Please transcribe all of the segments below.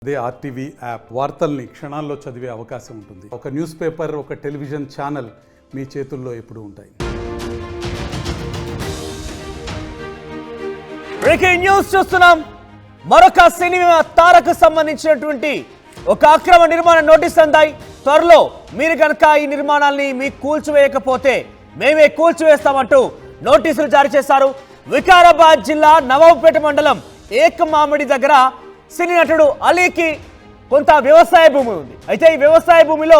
అదే RTV app వార్తల్ని క్షణాల్లో చదివే అవకాశం ఉంటుంది. ఒక న్యూస్ పేపర్, ఒక టెలివిజన్ ఛానల్ మీ చేతుల్లో ఎప్పుడూ ఉంటాయి. బ్రేకింగ్ న్యూస్ చూస్తున్నాం. మరొక సినిమా తారకు సంబంధించినటువంటి ఒక అక్రమ నిర్మాణ నోటీస్ అందాయి. త్వరలో మీరు కనుక ఈ నిర్మాణాల్ని మీకు కూల్చివేయకపోతే మేమే కూల్చివేస్తామంటూ నోటీసులు జారీ చేశారు. వికారాబాద్ జిల్లా నవాబుపేట మండలం ఏకమామిడి దగ్గర సినీ నటుడు అలీకి కొంత వ్యవసాయ భూమి ఉంది. అయితే ఈ వ్యవసాయ భూమిలో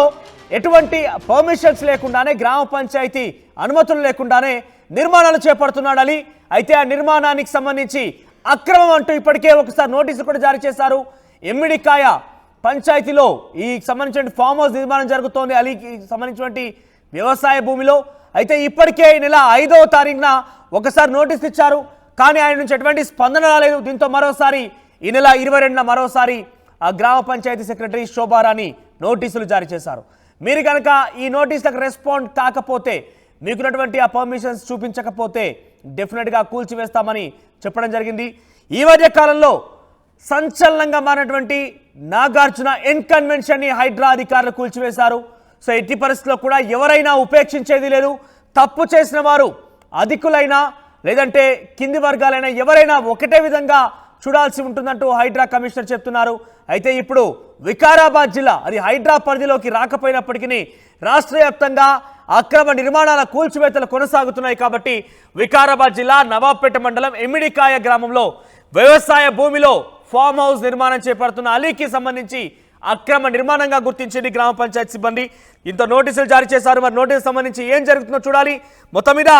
ఎటువంటి పర్మిషన్స్ లేకుండానే, గ్రామ పంచాయతీ అనుమతులు లేకుండానే నిర్మాణాలు చేపడుతున్నాడు అలీ. అయితే ఆ నిర్మాణానికి సంబంధించి అక్రమం అంటూ ఇప్పటికే ఒకసారి నోటీసులు కూడా జారీ చేశారు. ఎమ్మిడికాయ పంచాయతీలో ఈ సంబంధించిన ఫామ్ హౌస్ నిర్మాణం జరుగుతోంది అలీకి సంబంధించినటువంటి వ్యవసాయ భూమిలో. అయితే ఇప్పటికే ఈ నెల 5వ తారీఖున ఒకసారి నోటీస్ ఇచ్చారు, కానీ ఆయన నుంచి ఎటువంటి స్పందన రాలేదు. దీంతో మరోసారి ఈ నెల 22న మరోసారి ఆ గ్రామ పంచాయతీ సెక్రటరీ శోభారాణి నోటీసులు జారీ చేశారు. మీరు కనుక ఈ నోటీసులకు రెస్పాండ్ కాకపోతే, మీకున్నటువంటి ఆ పర్మిషన్స్ చూపించకపోతే డెఫినెట్గా కూల్చివేస్తామని చెప్పడం జరిగింది. ఈ మధ్య కాలంలో సంచలనంగా మారినటువంటి నాగార్జున ఎన్కన్వెన్షన్ని హైడ్రా అధికారులు కూల్చివేశారు. సో ఎట్టి పరిస్థితుల్లో కూడా ఎవరైనా ఉపేక్షించేది లేదు. తప్పు చేసిన వారు అధికులైనా లేదంటే కింది వర్గాలైనా ఎవరైనా ఒకటే విధంగా చూడాల్సి ఉంటుందంటూ హైడ్రా కమిషనర్ చెప్తున్నారు. అయితే ఇప్పుడు వికారాబాద్ జిల్లా అది హైడ్రా పరిధిలోకి రాకపోయినప్పటికీ రాష్ట్ర వ్యాప్తంగా అక్రమ నిర్మాణాల కూల్చివేతలు కొనసాగుతున్నాయి. కాబట్టి వికారాబాద్ జిల్లా నవాబ్పేట మండలం ఎమ్మిడికాయ గ్రామంలో వ్యవసాయ భూమిలో ఫామ్ హౌస్ నిర్మాణం చేపడుతున్న అలీకి సంబంధించి అక్రమ నిర్మాణంగా గుర్తించింది గ్రామ పంచాయతీ సిబ్బంది. ఇంత నోటీసులు జారీ చేశారు. మరి నోటీసు సంబంధించి ఏం జరుగుతుందో చూడాలి. మొత్తం మీద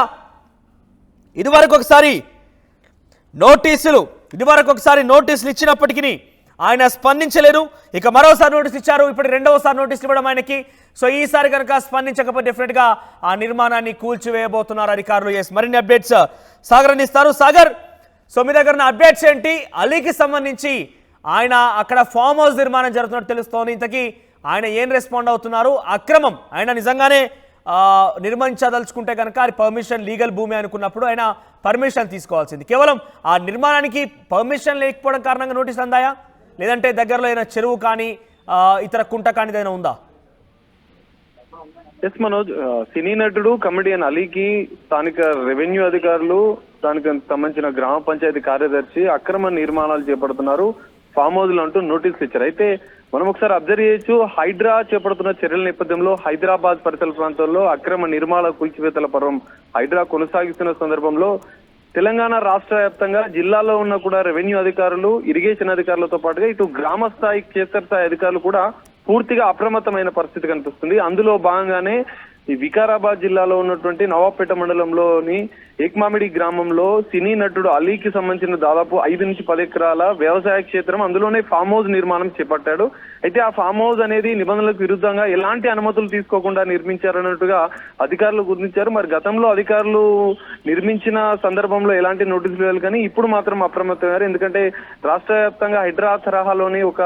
ఇదివరకు ఒకసారి నోటీసులు ఇచ్చినప్పటికీ ఆయన స్పందించలేరు. ఇక మరోసారి నోటీస్ ఇచ్చారు. ఇప్పుడు రెండవసారి నోటీసులు ఇవ్వడం ఆయనకి. సో ఈసారి కనుక స్పందించకపోతే డెఫినెట్గా ఆ నిర్మాణాన్ని కూల్చివేయబోతున్నారు అధికారులు. మరిన్ని అప్డేట్స్ సాగర్ అందిస్తారు. సాగర్, సో మీ దగ్గర అప్డేట్స్ ఏంటి? అలీకి సంబంధించి ఆయన అక్కడ ఫామ్ హౌస్ నిర్మాణం జరుగుతున్నట్టు తెలుస్తోంది. ఇంతకీ ఆయన ఏం రెస్పాండ్ అవుతున్నారు? అక్రమం ఆయన నిజంగానే నిర్మించదలుచుకుంటే కనుక అది పర్మిషన్ లీగల్ భూమి అనుకున్నప్పుడు ఆయన పర్మిషన్ తీసుకోవాల్సింది. కేవలం ఆ నిర్మాణానికి పర్మిషన్ లేకపోవడం కారణంగా నోటీసులు అందాయా, లేదంటే దగ్గరలో ఏదైనా చెరువు కానీ ఇతర కుంట కానీ ఏదైనా ఉందా? ఎస్ మనోజ్, సినీ నటుడు కమెడియన్ అలీకి స్థానిక రెవెన్యూ అధికారులు, దానికి సంబంధించిన గ్రామ పంచాయతీ కార్యదర్శి అక్రమ నిర్మాణాలు చేపడుతున్నారు, ఫామ్ హౌస్లు అంటూ నోటీసులు ఇచ్చారు. అయితే మనం ఒకసారి అబ్జర్వ్ చేయొచ్చు, హైడ్రా చేపడుతున్న చర్యల నేపథ్యంలో హైదరాబాద్ పరిసర ప్రాంతాల్లో అక్రమ నిర్మాణ కూల్చివేతల పర్వం హైడ్రా కొనసాగిస్తున్న సందర్భంలో తెలంగాణ రాష్ట్ర వ్యాప్తంగా జిల్లాలో ఉన్న కూడా రెవెన్యూ అధికారులు, ఇరిగేషన్ అధికారులతో పాటుగా ఇటు గ్రామ స్థాయి, క్షేత్రస్థాయి అధికారులు కూడా పూర్తిగా అప్రమత్తమైన పరిస్థితి కనిపిస్తుంది. అందులో భాగంగానే ఈ వికారాబాద్ జిల్లాలో ఉన్నటువంటి నవాబ్పేట మండలంలోని ఏకమామిడి గ్రామంలో సినీ నటుడు అలీకి సంబంధించిన దాదాపు 5 నుంచి 10 ఎకరాల వ్యవసాయ క్షేత్రం, అందులోనే ఫామ్ హౌస్ నిర్మాణం చేపట్టాడు. అయితే ఆ ఫామ్ హౌస్ అనేది నిబంధనలకు విరుద్ధంగా ఎలాంటి అనుమతులు తీసుకోకుండా నిర్మించారన్నట్టుగా అధికారులు గుర్తించారు. మరి గతంలో అధికారులు నిర్మించిన సందర్భంలో ఎలాంటి నోటీసులు ఇవ్వాలి, కానీ ఇప్పుడు మాత్రం అప్రమత్తమయ్యారు. ఎందుకంటే రాష్ట్ర వ్యాప్తంగా హైడ్రా తరహాలోని ఒక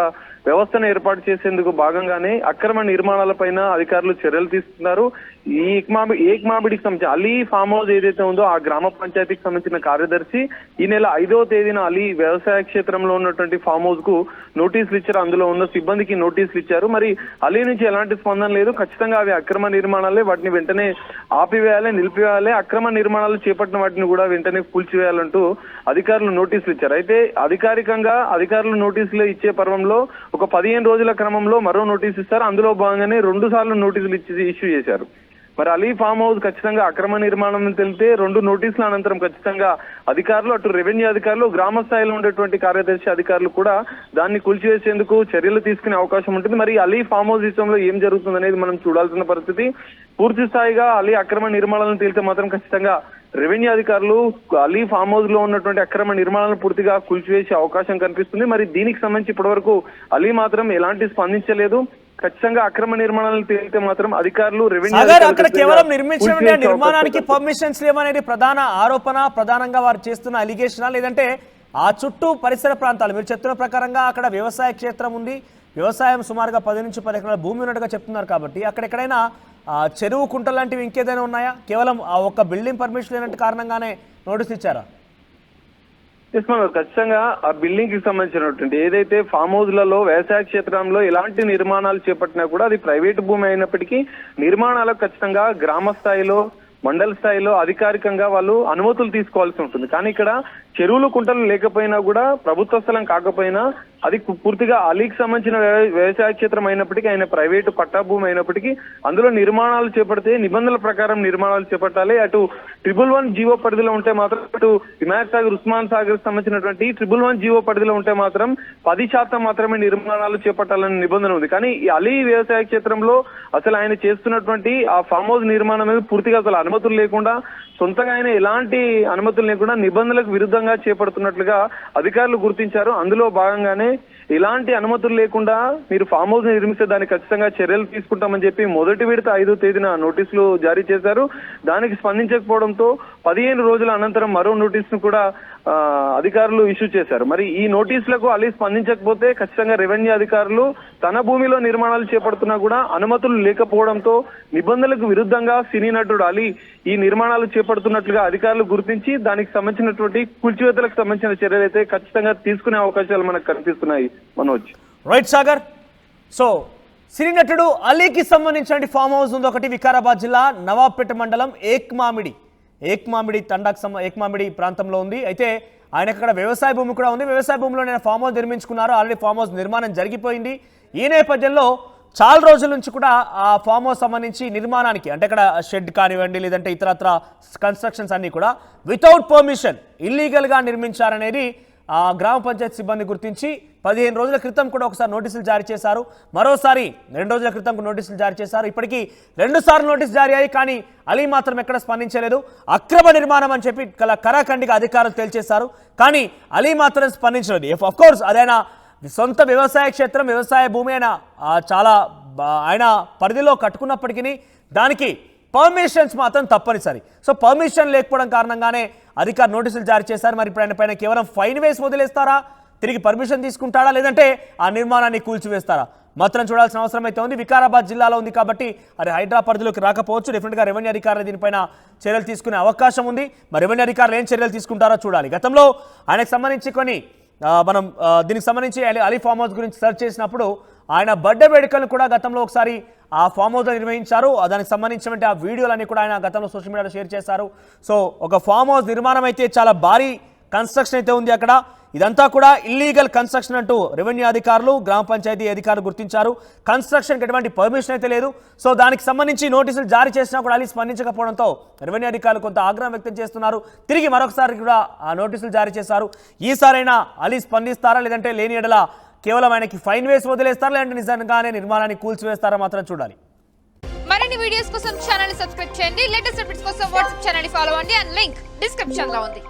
వ్యవస్థను ఏర్పాటు చేసేందుకు భాగంగానే అక్రమ నిర్మాణాలపైన అధికారులు చర్యలు తీసుకున్నారు. ఈ ఏకమామిడికి సంబంధించి అలీ ఫామ్ హౌస్ ఏదైతే ఉందో ఆ గ్రామ పంచాయతీకి సంబంధించిన కార్యదర్శి ఈ నెల 5వ తేదీన అలీ వ్యవసాయ క్షేత్రంలో ఉన్నటువంటి ఫామ్ హౌస్ కు నోటీసులు ఇచ్చారు. అందులో ఉన్న సిబ్బందికి నోటీసులు ఇచ్చారు. మరి అలీ నుంచి ఎలాంటి స్పందన లేదు. ఖచ్చితంగా అవి అక్రమ నిర్మాణాలే, వాటిని వెంటనే ఆపివేయాలి, నిలిపివేయాలి, అక్రమ నిర్మాణాలు చేపట్టిన వాటిని కూడా వెంటనే కూల్చివేయాలంటూ అధికారులు నోటీసులు ఇచ్చారు. అయితే అధికారికంగా అధికారులు నోటీసులు ఇచ్చే పర్వంలో ఒక 15 రోజుల క్రమంలో మరో నోటీసు ఇస్తారు. అందులో భాగంగానే 2 సార్లు నోటీసులు ఇష్యూ చేశారు. మరి అలీ ఫామ్ హౌస్ ఖచ్చితంగా అక్రమ నిర్మాణం తెలితే 2 నోటీసుల అనంతరం ఖచ్చితంగా అధికారులు, అటు రెవెన్యూ అధికారులు, గ్రామ స్థాయిలో ఉండేటువంటి కార్యదర్శి అధికారులు కూడా దాన్ని కూల్చివేసేందుకు చర్యలు తీసుకునే అవకాశం ఉంటుంది. మరి అలీ ఫామ్ హౌస్ విషయంలో ఏం జరుగుతుంది అనేది మనం చూడాల్సిన పరిస్థితి. పూర్తి స్థాయిగా అలీ అక్రమ నిర్మాణాలను తేలితే మాత్రం ఖచ్చితంగా రెవెన్యూ అధికారులు అలీ ఫామ్ హౌస్ లో ఉన్నటువంటి అక్రమ నిర్మాణాలను పూర్తిగా కూల్చివేసే అవకాశం కనిపిస్తుంది. మరి దీనికి సంబంధించి ఇప్పటి వరకు అలీ మాత్రం ఎలాంటి స్పందించలేదు. ఖచ్చితంగా అక్రమ నిర్మాణాలు తేలితే మాత్రం అధికారులు, రెవెన్యూ అక్కడ కేవలం నిర్మాణానికి పర్మిషన్స్ లేవనేది ప్రధాన ఆరోపణ, ప్రధానంగా వారు చేస్తున్న అలిగేషనా, లేదంటే ఆ చుట్టూ పరిసర ప్రాంతాలు మీరు చెప్తున్న ప్రకారంగా అక్కడ వ్యవసాయ క్షేత్రం ఉంది, వ్యవసాయం సుమారుగా 10 నుంచి 10 ఎకరాల భూమి ఉన్నట్టుగా చెప్తున్నారు. కాబట్టి అక్కడెక్కడైనా చెరువు, కుంట లాంటివి ఇంకేదైనా ఉన్నాయా? కేవలం ఆ ఒక్క బిల్డింగ్ పర్మిషన్ లేనట్టు కారణంగానే నోటీస్ ఇచ్చారా? ఖచ్చితంగా ఆ బిల్డింగ్ కి సంబంధించినటువంటి ఏదైతే ఫామ్ హౌస్లలో వ్యవసాయ క్షేత్రంలో ఎలాంటి నిర్మాణాలు చేపట్టినా కూడా అది ప్రైవేట్ భూమి అయినప్పటికీ నిర్మాణాలకు ఖచ్చితంగా గ్రామ స్థాయిలో మండల స్థాయిలో అధికారికంగా వాళ్ళు అనుమతులు తీసుకోవాల్సి ఉంటుంది. కానీ ఇక్కడ చెరువులు కుంటలు లేకపోయినా కూడా ప్రభుత్వ స్థలం కాకపోయినా అది పూర్తిగా అలీకి సంబంధించిన వ్యవసాయ క్షేత్రం అయినప్పటికీ ఆయన ప్రైవేటు పట్టా భూమి అయినప్పటికీ అందులో నిర్మాణాలు చేపడితే నిబంధనల ప్రకారం నిర్మాణాలు చేపట్టాలి. అటు 111 జీవో పరిధిలో ఉంటే మాత్రం అటు హిమాయత్ సాగర్ ఉస్మాన్ సాగర్ సంబంధించినటువంటి 111 జీవో పరిధిలో ఉంటే మాత్రం 10% మాత్రమే నిర్మాణాలు చేపట్టాలనే నిబంధన ఉంది. కానీ ఈ అలీ వ్యవసాయ క్షేత్రంలో అసలు ఆయన చేస్తున్నటువంటి ఆ ఫామ్ హౌస్ నిర్మాణం మీద పూర్తిగా అసలు అనుమతులు లేకుండా సొంతంగా ఆయన ఎలాంటి అనుమతులు లేకుండా నిబంధనలకు విరుద్ధంగా చేపడుతున్నట్లుగా అధికారులు గుర్తించారు. అందులో భాగంగానే ఎలాంటి అనుమతులు లేకుండా మీరు ఫామ్ హౌస్ నిర్మిస్తే దానికి ఖచ్చితంగా చర్యలు తీసుకుంటామని చెప్పి మొదటి విడత 5వ తేదీన నోటీసులు జారీ చేశారు. దానికి స్పందించకపోవడంతో 15 రోజుల అనంతరం మరో నోటీసును కూడా అధికారులు ఇష్యూ చేశారు. మరి ఈ నోటీసులకు అలీ స్పందించకపోతే ఖచ్చితంగా రెవెన్యూ అధికారులు తన భూమిలో నిర్మాణాలు చేపడుతున్నా కూడా అనుమతులు లేకపోవడంతో నిబంధనలకు విరుద్ధంగా సినీ నటుడు అలీ ఈ నిర్మాణాలు చేపడుతున్నట్లుగా అధికారులు గుర్తించి దానికి సంబంధించినటువంటి కూల్చివేతలకు సంబంధించిన చర్యలు అయితే ఖచ్చితంగా తీసుకునే అవకాశాలు మనకు కనిపిస్తున్నాయి. మనోజ్. రైట్ సాగర్. సో సినీ నటుడు అలీకి సంబంధించిన ఫామ్ హౌస్ ఉంది ఒకటి వికారాబాద్ జిల్లా నవాబ్పేట మండలం ఏక్మామిడి తండాకు ఏక్మామిడి ప్రాంతంలో ఉంది. అయితే ఆయన అక్కడ వ్యవసాయ భూమి కూడా ఉంది. వ్యవసాయ భూమిలో నేను ఫామ్ హౌస్ నిర్మించుకున్నారు. ఆల్రెడీ ఫామ్ హౌస్ నిర్మాణం జరిగిపోయింది. ఈ నేపథ్యంలో చాలా రోజుల నుంచి కూడా ఆ ఫామ్ హౌస్ సంబంధించి నిర్మాణానికి అంటే అక్కడ షెడ్ కానివ్వండి లేదంటే ఇతరత్ర కన్స్ట్రక్షన్స్ అన్నీ కూడా వితౌట్ పర్మిషన్ ఇల్లీగల్గా నిర్మించారనేది గ్రామ పంచాయతీ సిబ్బంది గుర్తించి 15 రోజుల క్రితం కూడా ఒకసారి నోటీసులు జారీ చేశారు. మరోసారి 2 రోజుల క్రితం నోటీసులు జారీ చేశారు. ఇప్పటికీ 2 సార్లు నోటీసు జారీ అయ్యాయి. కానీ అలీ మాత్రం ఎక్కడ స్పందించలేదు. అక్రమ నిర్మాణం అని చెప్పి కరాఖండిగా అధికారులు తేల్చేశారు. కానీ అలీ మాత్రం స్పందించలేదు. ఆఫ్ కోర్స్ అదైనా సొంత వ్యవసాయ క్షేత్రం వ్యవసాయ భూమి అయినా చాలా ఆయన పరిధిలో కట్టుకున్నప్పటికీ దానికి పర్మిషన్స్ మాత్రం తప్పనిసరి. సో పర్మిషన్ లేకపోవడం కారణంగానే అధికారులు నోటీసులు జారీ చేశారు. మరి ఇప్పుడు ఆయన పైన కేవలం ఫైన్ వేసి వదిలేస్తారా, తిరిగి పర్మిషన్ తీసుకుంటాడా, లేదంటే ఆ నిర్మాణాన్ని కూల్చివేస్తారా మాత్రం చూడాల్సిన అవసరం అయితే ఉంది. వికారాబాద్ జిల్లాలో ఉంది కాబట్టి అది హైడ్రా పరిధిలోకి రాకపోవచ్చు. డెఫినెట్గా రెవెన్యూ అధికారులు దీనిపైన చర్యలు తీసుకునే అవకాశం ఉంది. మరి రెవెన్యూ అధికారులు ఏం చర్యలు తీసుకుంటారో చూడాలి. గతంలో ఆయనకు సంబంధించి కొన్ని మనం దీనికి సంబంధించి అలీ ఫామ్ హౌస్ గురించి సెర్చ్ చేసినప్పుడు ఆయన బర్త్డే వేడుకలను కూడా గతంలో ఒకసారి ఆ ఫామ్ హౌస్లో నిర్వహించారు. దానికి సంబంధించినటువంటి ఆ వీడియోలన్నీ కూడా ఆయన గతంలో సోషల్ మీడియాలో షేర్ చేశారు. సో ఒక ఫామ్ హౌస్ నిర్మాణం అయితే చాలా భారీ కన్స్ట్రక్షన్ అయితే ఉంది అక్కడ. ఇదంతా కూడా ఇల్లీగల్ కన్స్ట్రక్షన్ అంటూ రెవెన్యూ అధికారులు గ్రామ పంచాయతీ అధికారులు గుర్తించారు. కన్స్ట్రక్షన్కి ఎటువంటి పర్మిషన్ అయితే లేదు. సో దానికి సంబంధించి నోటీసులు జారీ చేసినా కూడా అలీ స్పందించకపోవడంతో రెవెన్యూ అధికారులు కొంత ఆగ్రహం వ్యక్తం చేస్తున్నారు. తిరిగి మరొకసారి కూడా ఆ నోటీసులు జారీ చేశారు. ఈసారైనా అలీ స్పందిస్తారా, లేదంటే లేని ఎడల కేవలం ఆయనకి ఫైన్ వేసి వదిలేస్తారా, లేదంటే నిజంగానే నిర్మాణాన్ని కూల్చివేస్తారా మాత్రం చూడాలి. మరిన్ని వీడియోస్ కోసం ఛానల్ ని సబ్స్క్రైబ్ చేయండి. లేటెస్ట్ అప్డేట్స్ కోసం వాట్సాప్ ఛానల్ ని ఫాలో అవ్వండి. అండ్ లింక్ డిస్క్రిప్షన్ లో ఉంది.